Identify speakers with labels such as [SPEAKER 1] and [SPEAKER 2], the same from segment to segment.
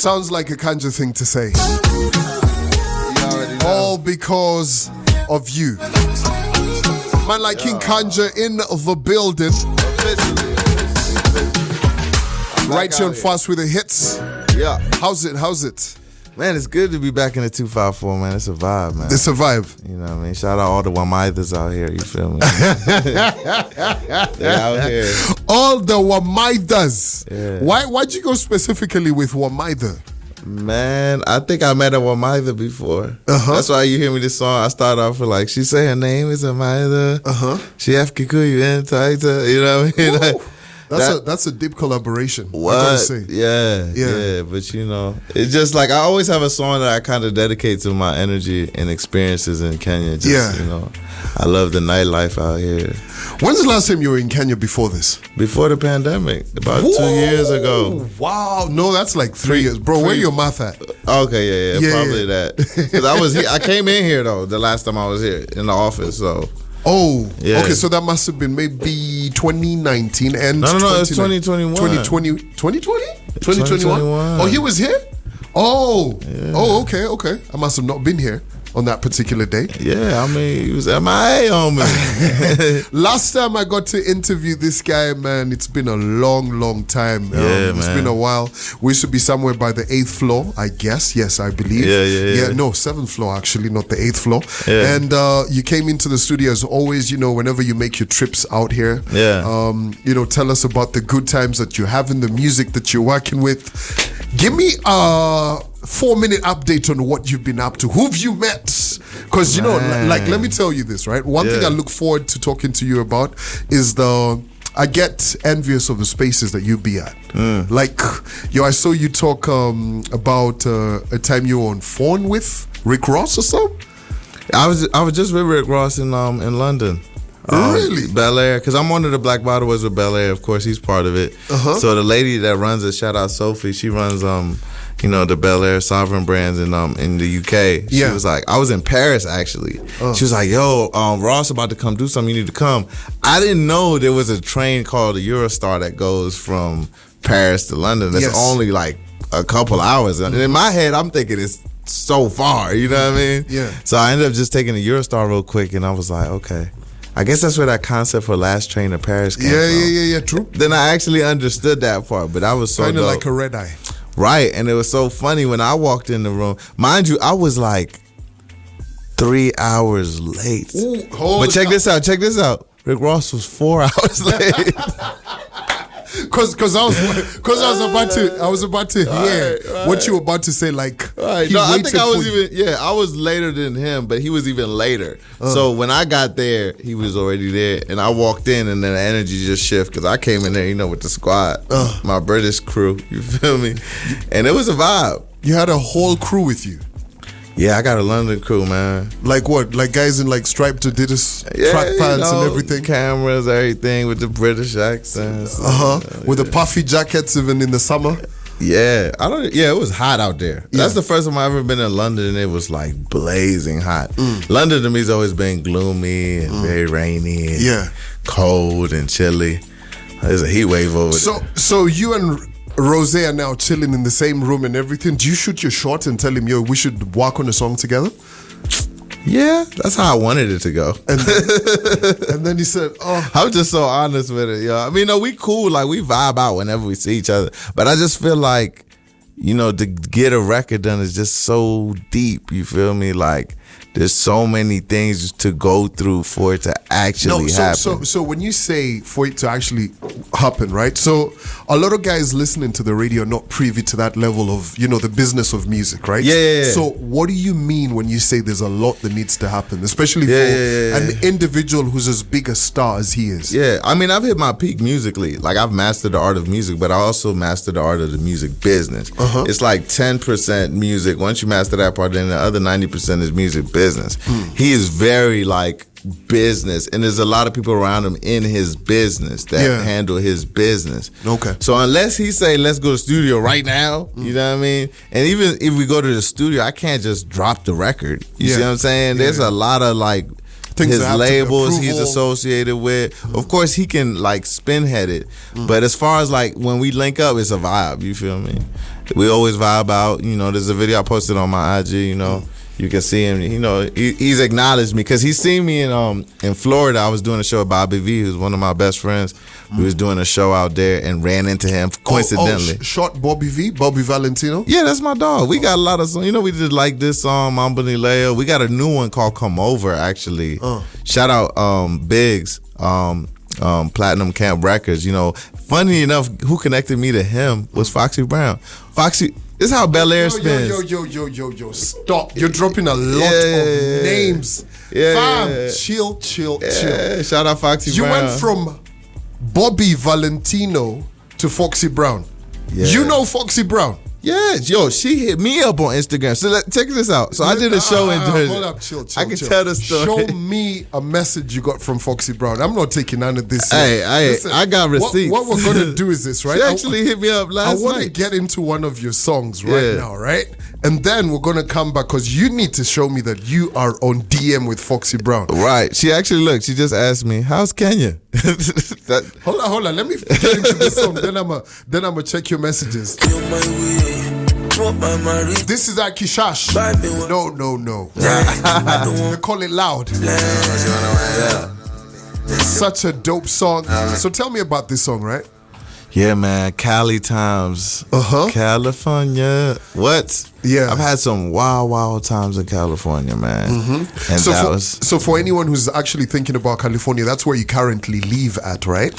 [SPEAKER 1] Sounds like a Kanja thing to say. All because of you. Man like King Kanja in the building. Right here on Fast with the Hits.
[SPEAKER 2] Yeah.
[SPEAKER 1] How's it?
[SPEAKER 2] Man, it's good to be back in the 254, man. It's a vibe, man.
[SPEAKER 1] It's a vibe.
[SPEAKER 2] You know what I mean? Shout out all the Wamaithas out here, you feel me? They're out here.
[SPEAKER 1] All the Wamaithas.
[SPEAKER 2] Yeah.
[SPEAKER 1] Why'd you go specifically with Wamaitha?
[SPEAKER 2] Man, I think I met a Wamaitha before.
[SPEAKER 1] Uh-huh.
[SPEAKER 2] That's why you hear me this song. I start off with like, she say her name is Wamaitha.
[SPEAKER 1] Uh-huh.
[SPEAKER 2] She have Kikuyu and Taita. You know what I mean? Like,
[SPEAKER 1] That's a deep collaboration.
[SPEAKER 2] What?
[SPEAKER 1] I gotta say.
[SPEAKER 2] Yeah. But you know, it's just like I always have a song that I kind of dedicate to my energy and experiences in Kenya. Just, you know, I love the nightlife out here.
[SPEAKER 1] When's the last time you were in Kenya before this?
[SPEAKER 2] Before the pandemic, about 2 years ago.
[SPEAKER 1] Wow. No, that's like 3 years. Bro, where your math at?
[SPEAKER 2] Okay, yeah, probably that. Because I was here. I came in here, though, the last time I was here in the office, so.
[SPEAKER 1] Oh,
[SPEAKER 2] yeah.
[SPEAKER 1] Okay, so that must have been maybe 2019 and
[SPEAKER 2] No, it's 2021.
[SPEAKER 1] 2021? Oh, he was here? Oh, okay. I must have not been here on that particular day.
[SPEAKER 2] Yeah, I mean, he was MIA on me.
[SPEAKER 1] Last time I got to interview this guy, man, it's been a long time. It's been a while. We should be somewhere by the 8th floor, I guess. Yes, I believe.
[SPEAKER 2] Yeah.
[SPEAKER 1] No, 7th floor, actually, not the 8th floor.
[SPEAKER 2] Yeah.
[SPEAKER 1] And you came into the studio as always, you know, whenever you make your trips out here.
[SPEAKER 2] Yeah.
[SPEAKER 1] You know, tell us about the good times that you have in the music that you're working with. Give me a 4-minute update on what you've been up to. Who've you met? Because, you know, like, let me tell you this, right? One thing I look forward to talking to you about is I get envious of the spaces that you be at. Like, I saw you talk about a time you were on phone with Rick Ross or something?
[SPEAKER 2] I was just with Rick Ross in London.
[SPEAKER 1] Really?
[SPEAKER 2] Bel Air, because I'm one of the Black Bottle Boys with Bel Air. Of course, he's part of it. So the lady that runs it, shout out Sophie, she runs you know, the Bel Air Sovereign brands in the UK. She was like, I was in Paris actually. She was like, yo, Ross about to come do something, you need to come. I didn't know there was a train called the Eurostar that goes from Paris to London. That's only like a couple hours. And in my head, I'm thinking it's so far, you know what I mean?
[SPEAKER 1] Yeah.
[SPEAKER 2] So I ended up just taking the Eurostar real quick, and I was like, okay. I guess that's where that concept for Last Train to Paris came from.
[SPEAKER 1] Yeah, true.
[SPEAKER 2] Then I actually understood that part, but I was so
[SPEAKER 1] kind of
[SPEAKER 2] dope.
[SPEAKER 1] like a red eye.
[SPEAKER 2] Right, and it was so funny when I walked in the room. Mind you, I was like 3 hours late. But check this out. Rick Ross was 4 hours late.
[SPEAKER 1] Cause I was about to hear what you were about to say. Like,
[SPEAKER 2] I think I was I was later than him, but he was even later. So when I got there, he was already there, and I walked in, and then the energy just shifted because I came in there, you know, with the squad, my British crew. You feel me? And it was a vibe.
[SPEAKER 1] You had a whole crew with you.
[SPEAKER 2] Yeah, I got a London crew, man.
[SPEAKER 1] Like what? Like guys in like striped Adidas track pants and everything?
[SPEAKER 2] Cameras, everything with the British accents.
[SPEAKER 1] With the puffy jackets even in the summer?
[SPEAKER 2] Yeah. It was hot out there. That's the first time I've ever been in London, and it was like blazing hot. London to me has always been gloomy and very rainy and cold and chilly. There's a heat wave over there.
[SPEAKER 1] So you and Rose are now chilling in the same room and everything. Do you shoot your shot and tell him, yo, we should work on a song together?
[SPEAKER 2] Yeah, that's how I wanted it to go.
[SPEAKER 1] And then he said,
[SPEAKER 2] I'm just so honest with it, yo. I mean, no, we cool, like we vibe out whenever we see each other. But I just feel like, you know, to get a record done is just so deep, you feel me? Like, there's so many things to go through for it to actually happen.
[SPEAKER 1] So when you say for it to actually happen, right? So a lot of guys listening to the radio are not privy to that level of, you know, the business of music, right?
[SPEAKER 2] Yeah.
[SPEAKER 1] So what do you mean when you say there's a lot that needs to happen, especially for an individual who's as big a star as he is?
[SPEAKER 2] Yeah, I mean, I've hit my peak musically. Like, I've mastered the art of music, but I also mastered the art of the music business. It's like 10% music. Once you master that part, then the other 90% is music business. He is very like business, and there's a lot of people around him in his business that handle his business.
[SPEAKER 1] Okay.
[SPEAKER 2] So unless he say, let's go to the studio right now, you know what I mean? And even if we go to the studio, I can't just drop the record. You see what I'm saying? There's a lot of like
[SPEAKER 1] things
[SPEAKER 2] his labels he's associated with. Of course, he can like spinhead it, but as far as like when we link up, it's a vibe. You feel me? We always vibe out. You know, there's a video I posted on my IG. You know. You can see him, you know, he's acknowledged me because he's seen me in Florida. I was doing a show with Bobby V, who's one of my best friends. We was doing a show out there and ran into him coincidentally.
[SPEAKER 1] Shot Bobby V, Bobby Valentino?
[SPEAKER 2] Yeah, that's my dog. We got a lot of songs. You know, we did like this song, Mamba Nileo. We got a new one called Come Over, actually. Shout out Biggs, Platinum Camp Records. You know, funny enough, who connected me to him was Foxy Brown. Foxy... This is how Bel Air spins.
[SPEAKER 1] Yo, stop. You're dropping a lot of names. Fam, chill.
[SPEAKER 2] Shout out Foxy Brown.
[SPEAKER 1] You went from Bobby Valentino to Foxy Brown.
[SPEAKER 2] Yeah.
[SPEAKER 1] You know Foxy Brown?
[SPEAKER 2] Yeah, yo, she hit me up on Instagram. So check this out. So I did a show in Jersey.
[SPEAKER 1] Hold up, chill.
[SPEAKER 2] I can tell the story.
[SPEAKER 1] Show me a message you got from Foxy Brown. I'm not taking none of this.
[SPEAKER 2] Listen, I got receipts.
[SPEAKER 1] What we're gonna do is this, right?
[SPEAKER 2] She actually hit me up last night.
[SPEAKER 1] I want to get into one of your songs right now, right? And then we're gonna come back because you need to show me that you are on DM with Foxy Brown.
[SPEAKER 2] Right. She actually looked. She just asked me, "How's Kenya?"
[SPEAKER 1] Hold on. Let me get into this song. Then I'ma check your messages. This is Akishash. No. They call it Loud. Such a dope song. So tell me about this song, right?
[SPEAKER 2] Yeah, man. Cali times. California. What?
[SPEAKER 1] Yeah.
[SPEAKER 2] I've had some wild times in California, man. And
[SPEAKER 1] so for anyone who's actually thinking about California, that's where you currently live at, right?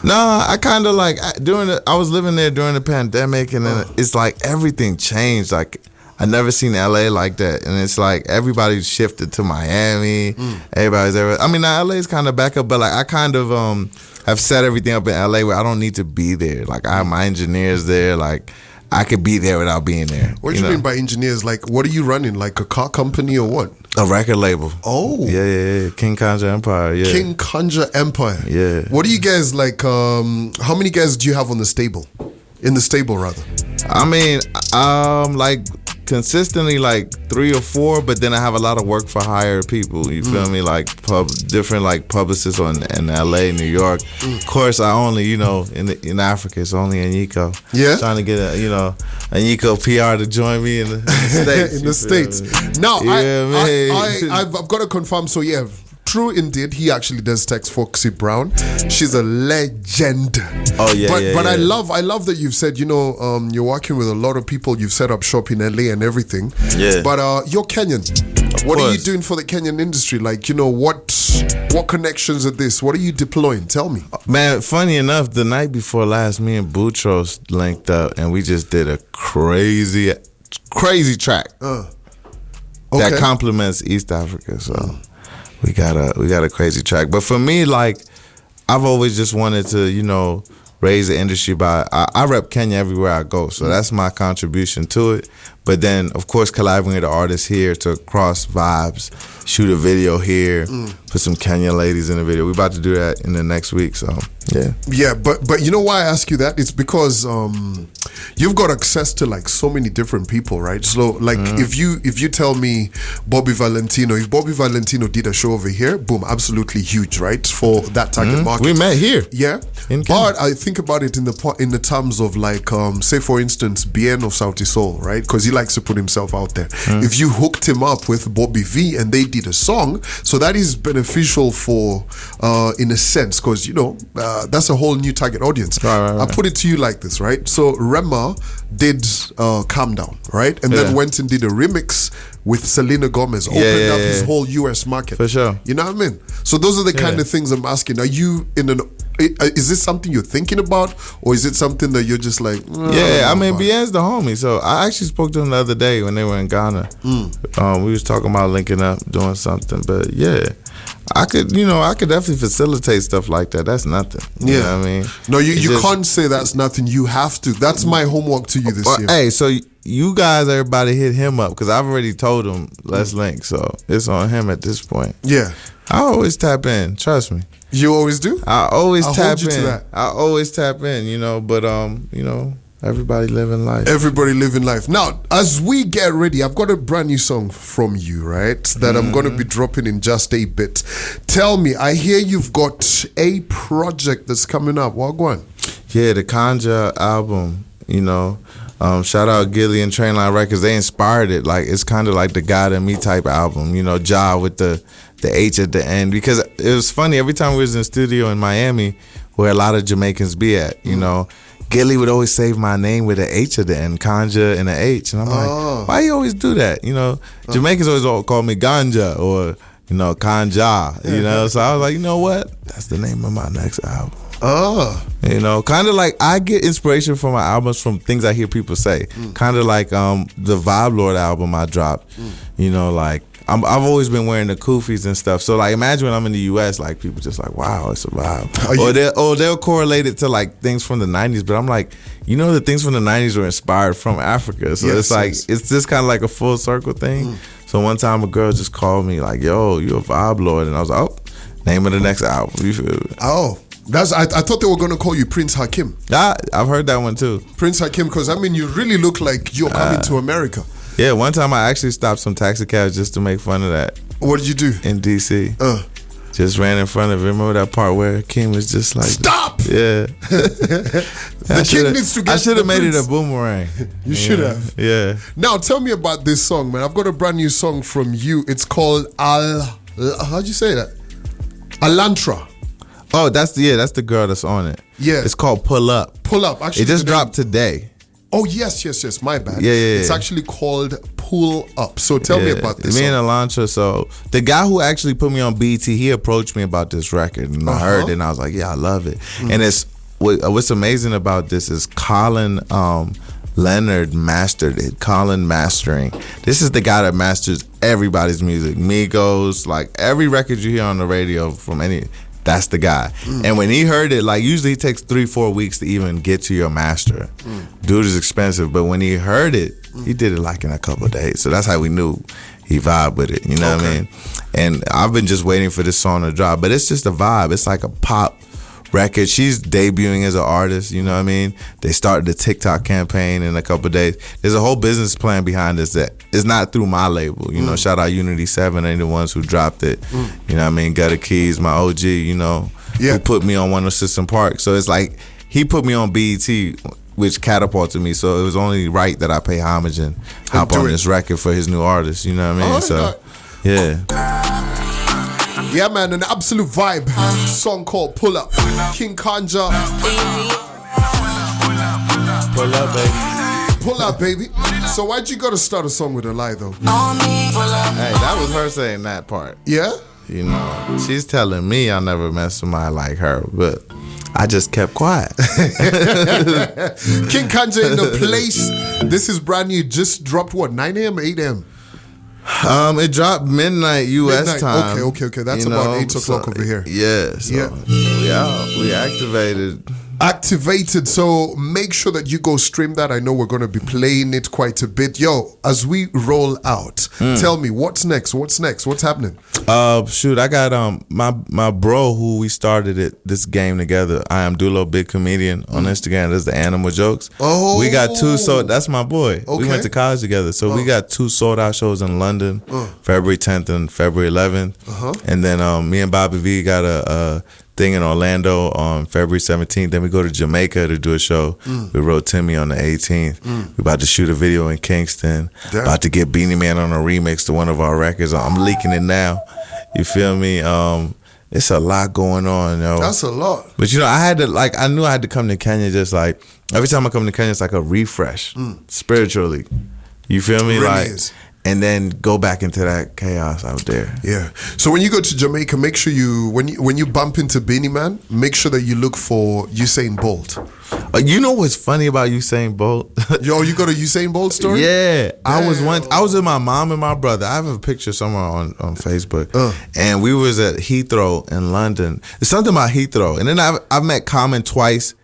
[SPEAKER 2] Nah, I kind of like I was living there during the pandemic, and then it's like everything changed. Like I never seen LA like that, and it's like everybody's shifted to Miami. Everybody's there. I mean, now LA is kind of back up, but like I kind of have set everything up in LA where I don't need to be there. Like I have my engineers there. Like I could be there without being there.
[SPEAKER 1] What do you mean by engineers? Like what are you running? Like a car company or what?
[SPEAKER 2] A record label.
[SPEAKER 1] Oh.
[SPEAKER 2] Yeah. King Kanja Empire, yeah.
[SPEAKER 1] King Kanja Empire.
[SPEAKER 2] Yeah.
[SPEAKER 1] What do you guys like, how many guys do you have on the stable? In the stable, rather.
[SPEAKER 2] I mean, like consistently like 3 or 4, but then I have a lot of work for hire people. You feel me? Like different like publicists in LA, New York. Of course, I only in Africa it's only Anyiko.
[SPEAKER 1] Yeah,
[SPEAKER 2] trying to get Anyiko PR to join me in the States.
[SPEAKER 1] In the States. Now, I've got to confirm. So yeah. True indeed, he actually does text Foxy Brown. She's a legend.
[SPEAKER 2] Oh yeah,
[SPEAKER 1] but I love that you've said you're working with a lot of people. You've set up shop in LA and everything.
[SPEAKER 2] Yeah.
[SPEAKER 1] But you're Kenyan. What are you doing for the Kenyan industry? Like what connections are this? What are you deploying? Tell me.
[SPEAKER 2] Man, funny enough, the night before last, me and Boutros linked up and we just did a crazy track that complements East Africa. So. We got a crazy track. But for me, like, I've always just wanted to, raise the industry by, I rep Kenya everywhere I go. So that's my contribution to it. But then, of course, collaborating with the artists here to cross vibes, shoot a video here, put some Kenyan ladies in the video. We're about to do that in the next week, so yeah. Yeah,
[SPEAKER 1] but you know why I ask you that? It's because you've got access to like so many different people, right? So like if you tell me if Bobby Valentino did a show over here, boom, absolutely huge, right? For that target market.
[SPEAKER 2] We met here.
[SPEAKER 1] Yeah. But I think about it in the terms of like say for instance Bien of Sauti Sol, right? Because he likes to put himself out there. If you hooked him up with Bobby V and they did a song, so that is beneficial for in a sense, because that's a whole new target audience.
[SPEAKER 2] Right.
[SPEAKER 1] I put it to you like this, right? So Rema did Calm Down, right? And then went and did a remix with Selena Gomez, opened up his whole US market.
[SPEAKER 2] For sure.
[SPEAKER 1] You know what I mean? So those are the kind of things I'm asking. Are you is this something you're thinking about, or is it something that you're just like?
[SPEAKER 2] I mean, Bien's the homie. So I actually spoke to him the other day when they were in Ghana. We was talking about linking up, doing something. But yeah, I could definitely facilitate stuff like that. That's nothing. You know what I mean?
[SPEAKER 1] No, you can't say that's nothing. You have to. That's my homework to you this year.
[SPEAKER 2] Hey, so you guys, everybody hit him up because I've already told him let's link. So it's on him at this point.
[SPEAKER 1] Yeah.
[SPEAKER 2] I always tap in. Trust me.
[SPEAKER 1] You always do?
[SPEAKER 2] I always tap
[SPEAKER 1] hold you
[SPEAKER 2] in.
[SPEAKER 1] to that.
[SPEAKER 2] I always tap in, but Everybody living life.
[SPEAKER 1] Everybody living life. Now, as we get ready, I've got a brand new song from you, right? That I'm going to be dropping in just a bit. Tell me, I hear you've got a project that's coming up. What go on?
[SPEAKER 2] Yeah, the Kanja album, you know. Shout out Gilly and Trainline Records. They inspired it. Like, it's kind of like the God and Me type album, you know, Ja with the H at the end. Because it was funny, every time we was in the studio in Miami, where a lot of Jamaicans be at, you know, Gilly would always save my name with an H at the end, Kanja and an H. And I'm like, why you always do that? You know, Jamaicans always call me Ganja or, you know, Kanja, you know. So I was like, you know what? That's the name of my next album. You know, kind of like I get inspiration from my albums from things I hear people say. Kind of like the Vibe Lord album I dropped. You know, like I've always been wearing the kufis and stuff. So like, imagine when I'm in the U.S., like people just like, wow, it's a vibe. Or they'll correlate it to like things from the '90s. But I'm like, you know, the things from the '90s were inspired from Africa. So it's like it's just kind of like a full circle thing. So one time a girl just called me like, yo, you a Vibe Lord, and I was like, oh, name of the next album. You feel me?
[SPEAKER 1] Oh. I thought they were going to call you Prince Hakim.
[SPEAKER 2] I've heard that one too.
[SPEAKER 1] Prince Hakim, because I mean, you really look like you're coming to America.
[SPEAKER 2] Yeah, one time I actually stopped some taxi cabs just to make fun of that.
[SPEAKER 1] What did you do?
[SPEAKER 2] In D.C. Just ran in front of it. Remember that part where King was just like,
[SPEAKER 1] stop!
[SPEAKER 2] Yeah.
[SPEAKER 1] The king needs to get
[SPEAKER 2] I should have made it a boomerang.
[SPEAKER 1] You should have.
[SPEAKER 2] Yeah.
[SPEAKER 1] Now, tell me about this song, man. I've got a brand new song from you. It's called how'd you say that? Alantra.
[SPEAKER 2] Oh, that's the girl that's on it.
[SPEAKER 1] Yeah.
[SPEAKER 2] It's called Pull Up.
[SPEAKER 1] Pull Up. Actually,
[SPEAKER 2] it just dropped today.
[SPEAKER 1] Oh, yes. My bad.
[SPEAKER 2] Yeah.
[SPEAKER 1] It's actually called Pull Up. So tell me about this
[SPEAKER 2] Me
[SPEAKER 1] song.
[SPEAKER 2] and Elantra, so the guy who actually put me on BT, he approached me about this record. And I heard it and I was like, yeah, I love it. And it's what's amazing about this is Colin Leonard mastered it. Colin Mastering. This is the guy that masters everybody's music. Migos, like every record you hear on the radio from any... That's the guy. And when he heard it, like usually it takes 3-4 weeks to even get to your master. Dude is expensive, but when he heard it, he did it like in a couple of days. So that's how we knew he vibed with it. You know what I mean? And I've been just waiting for this song to drop, but it's just a vibe. It's like a pop record. She's debuting as an artist, you know what I mean? They started the TikTok campaign in a couple of days. There's a whole business plan behind this that is not through my label. You know, shout out Unity 7, they the ones who dropped it. You know what I mean? Gutter Keys, my OG, you know, who put me on 106 Park. So it's like he put me on BET, which catapulted me. So it was only right that I pay homage and hop on this record for his new artist, you know what I mean? So, yeah.
[SPEAKER 1] Yeah, man, an absolute vibe. Song called Pull Up. King Kanja.
[SPEAKER 2] Pull up, baby.
[SPEAKER 1] Pull up, baby. So why'd you gotta start a song with a lie, though?
[SPEAKER 2] Hey, that was her saying that part.
[SPEAKER 1] Yeah?
[SPEAKER 2] You know, she's telling me I never met somebody like her, but I just kept quiet.
[SPEAKER 1] King Kanja in the place. This is brand new. Just dropped what, 9 a.m. or 8 a.m.?
[SPEAKER 2] It dropped midnight U.S. time.
[SPEAKER 1] Okay. That's about 8 o'clock over here.
[SPEAKER 2] Yeah. So we activated.
[SPEAKER 1] So make sure that you go stream that. I know we're going to be playing it quite a bit. Yo, as we roll out, tell me what's next? What's happening?
[SPEAKER 2] Shoot, I got my bro who we started this game together. I am Dulo, big comedian on Instagram. There's the Animal Jokes.
[SPEAKER 1] Oh,
[SPEAKER 2] we got 2 that's my boy. Okay. We went to college together, so we got 2 sold out shows in London, February 10th and February 11th, and then me and Bobby V got a thing in Orlando on February 17th. Then we go to Jamaica to do a show. We wrote Timmy on the 18th. We about to shoot a video in Kingston. Damn. About to get Beanie Man on a remix to one of our records. I'm leaking it now. You feel me? It's a lot going on, yo.
[SPEAKER 1] That's a lot.
[SPEAKER 2] But you know, I knew I had to come to Kenya. Just like every time I come to Kenya, it's like a refresh spiritually. You feel me?
[SPEAKER 1] Really
[SPEAKER 2] like
[SPEAKER 1] is.
[SPEAKER 2] And then go back into that chaos out there.
[SPEAKER 1] Yeah. So when you go to Jamaica, make sure when you bump into Beanie Man, make sure that you look for Usain Bolt.
[SPEAKER 2] You know what's funny about Usain Bolt?
[SPEAKER 1] Yo, you got a Usain Bolt story?
[SPEAKER 2] Yeah. I was with my mom and my brother. I have a picture somewhere on Facebook. And we was at Heathrow in London. There's something about Heathrow. And then I've met Common twice.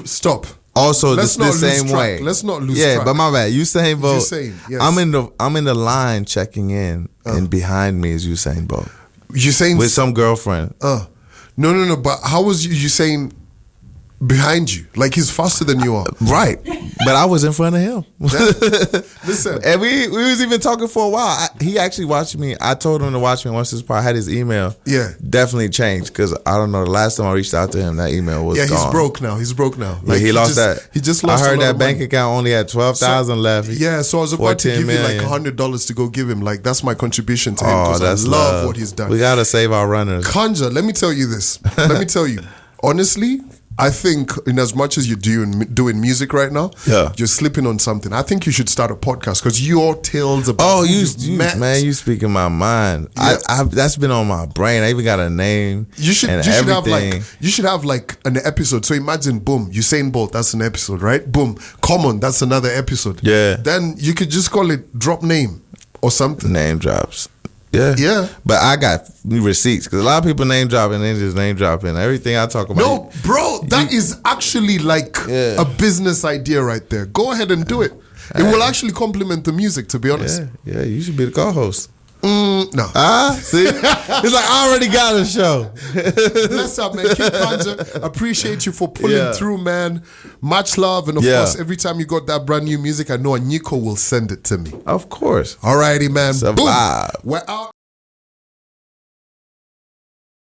[SPEAKER 1] Stop.
[SPEAKER 2] Also, the same way.
[SPEAKER 1] Let's not lose
[SPEAKER 2] track.
[SPEAKER 1] track.
[SPEAKER 2] But my bad. Usain Bolt.
[SPEAKER 1] Yes.
[SPEAKER 2] I'm in the line checking in, and behind me is Usain Bolt.
[SPEAKER 1] Usain
[SPEAKER 2] with some girlfriend.
[SPEAKER 1] No. But how was Usain behind you. Like he's faster than you are.
[SPEAKER 2] Right. But I was in front of him.
[SPEAKER 1] Listen.
[SPEAKER 2] And we was even talking for a while. He actually watched me. I told him to watch me once this part. I had his email.
[SPEAKER 1] Yeah.
[SPEAKER 2] Definitely changed because I don't know. The last time I reached out to him, that email was gone.
[SPEAKER 1] He's broke now. He's broke now.
[SPEAKER 2] Like he lost that.
[SPEAKER 1] He just lost.
[SPEAKER 2] I heard
[SPEAKER 1] a lot
[SPEAKER 2] that
[SPEAKER 1] of
[SPEAKER 2] bank
[SPEAKER 1] money.
[SPEAKER 2] account only had 12,000 left.
[SPEAKER 1] Yeah, so I was about to give
[SPEAKER 2] million.
[SPEAKER 1] you like $100 to go give him. Like that's my contribution to him because
[SPEAKER 2] that's
[SPEAKER 1] I love
[SPEAKER 2] love.
[SPEAKER 1] what he's done.
[SPEAKER 2] We gotta save our runners.
[SPEAKER 1] Kanja, let me tell you this. Let me tell you. Honestly, I think in as much as you're doing music right now, you're slipping on something. I think you should start a podcast because your tales about
[SPEAKER 2] you speaking my mind. Yeah. That's been on my brain. I even got a name. You should
[SPEAKER 1] have like an episode. So imagine, boom, Usain Bolt, that's an episode, right? Boom, Common, that's another episode.
[SPEAKER 2] Yeah.
[SPEAKER 1] Then you could just call it Drop Name or something.
[SPEAKER 2] Name drops. Yeah.
[SPEAKER 1] Yeah.
[SPEAKER 2] But I got receipts because a lot of people name drop and they just name dropping everything I talk about.
[SPEAKER 1] No, bro, that is actually like a business idea right there. Go ahead and do it. It will actually complement the music, to be honest.
[SPEAKER 2] Yeah, you should be the co-host.
[SPEAKER 1] No.
[SPEAKER 2] See? It's like I already got a show.
[SPEAKER 1] Bless up, man. Keep Kanja. Appreciate you for pulling through, man. Much love. And of course, every time you got that brand new music, I know Nico will send it to me.
[SPEAKER 2] Of course.
[SPEAKER 1] Alrighty, man.
[SPEAKER 2] Survive.
[SPEAKER 1] Boom. We're out.